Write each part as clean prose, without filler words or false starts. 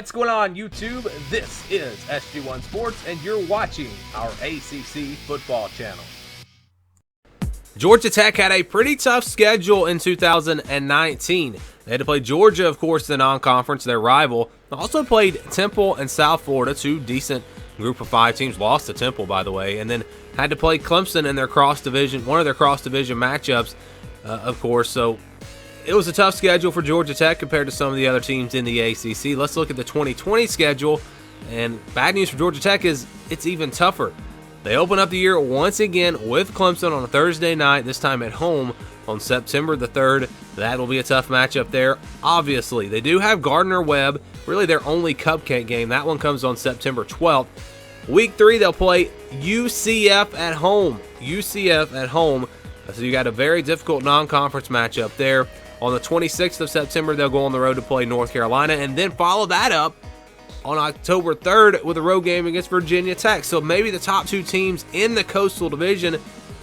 What's going on, YouTube? This is SG1 Sports, and you're watching our ACC football channel. Georgia Tech had a pretty tough schedule in 2019. They had to play Georgia, of course, the non-conference, their rival. They also played Temple and South Florida, two decent group of 5 teams. Lost to Temple, by the way, and then had to play Clemson in their cross-division, one of their cross-division matchups, of course. So it was a tough schedule for Georgia Tech compared to some of the other teams in the ACC. Let's look at the 2020 schedule, and bad news for Georgia Tech is it's even tougher. They open up the year once again with Clemson on a Thursday night, this time at home on September the 3rd. That will be a tough matchup there. Obviously, they do have Gardner-Webb, really their only cupcake game. That one comes on September 12th. Week 3, they'll play UCF at home. UCF at home. So you got a very difficult non-conference matchup there. On the 26th of September, they'll go on the road to play North Carolina, and then follow that up on October 3rd with a road game against Virginia Tech. So maybe the top 2 teams in the Coastal Division,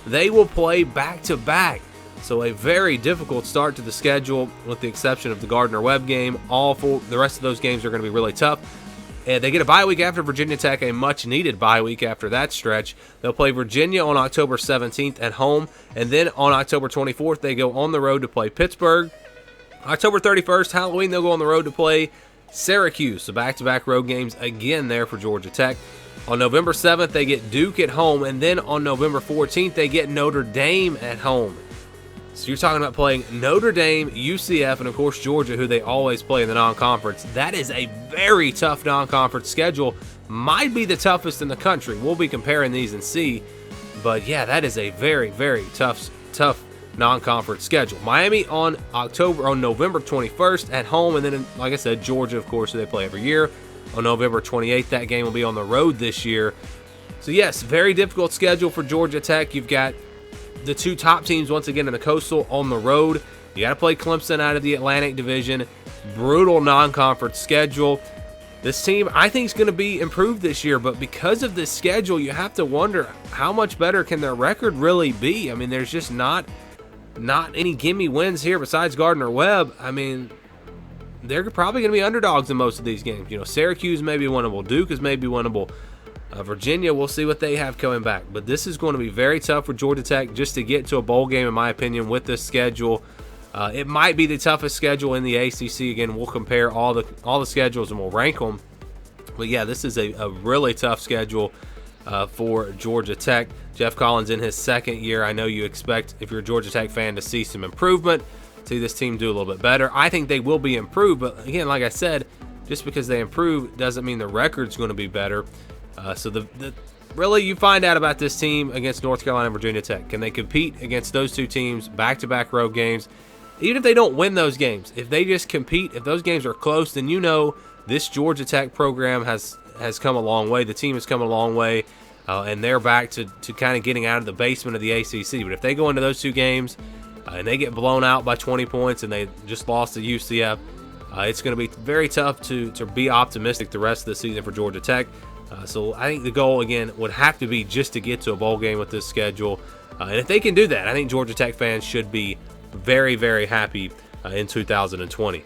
they will play back-to-back. So a very difficult start to the schedule, with the exception of the Gardner-Webb game. The rest of those games are going to be really tough. And they get a bye week after Virginia Tech, a much-needed bye week after that stretch. They'll play Virginia on October 17th at home, and then on October 24th, they go on the road to play Pittsburgh. October 31st, Halloween, they'll go on the road to play Syracuse. So back-to-back road games again there for Georgia Tech. On November 7th, they get Duke at home, and then on November 14th, they get Notre Dame at home. So you're talking about playing Notre Dame, UCF, and of course Georgia, who they always play in the non-conference. That is a very tough non-conference schedule. Might be the toughest in the country. We'll be comparing these and see. But yeah, that is a very, very tough non-conference schedule. Miami on November 21st at home, and then, like I said, Georgia, of course, who they play every year. On November 28th, that game will be on the road this year. So yes, very difficult schedule for Georgia Tech. You've got the 2 top teams once again in the Coastal on the road. You got to play Clemson out of the Atlantic Division. Brutal non-conference schedule. This team, I think, is going to be improved this year, but because of this schedule, you have to wonder how much better can their record really be. I mean, there's just not any gimme wins here besides Gardner-Webb. I mean, they're probably going to be underdogs in most of these games. You know, Syracuse may be winnable. Duke is maybe winnable. Virginia, we'll see what they have coming back. But this is going to be very tough for Georgia Tech just to get to a bowl game, in my opinion, with this schedule. It might be the toughest schedule in the ACC. Again, we'll compare all the schedules and we'll rank them. But yeah, this is a really tough schedule for Georgia Tech. Jeff Collins in his second year. I know you expect, if you're a Georgia Tech fan, to see some improvement, see this team do a little bit better. I think they will be improved, but again, like I said, just because they improve doesn't mean the record's going to be better. So really, you find out about this team against North Carolina and Virginia Tech. Can they compete against those 2 teams, back-to-back road games? Even if they don't win those games, if they just compete, if those games are close, then you know this Georgia Tech program has come a long way. The team has come a long way, and they're back to kind of getting out of the basement of the ACC. But if they go into those 2 games and they get blown out by 20 points and they just lost to UCF, it's going to be very tough to be optimistic the rest of the season for Georgia Tech. So I think the goal, again, would have to be just to get to a bowl game with this schedule. And if they can do that, I think Georgia Tech fans should be very, very happy in 2020.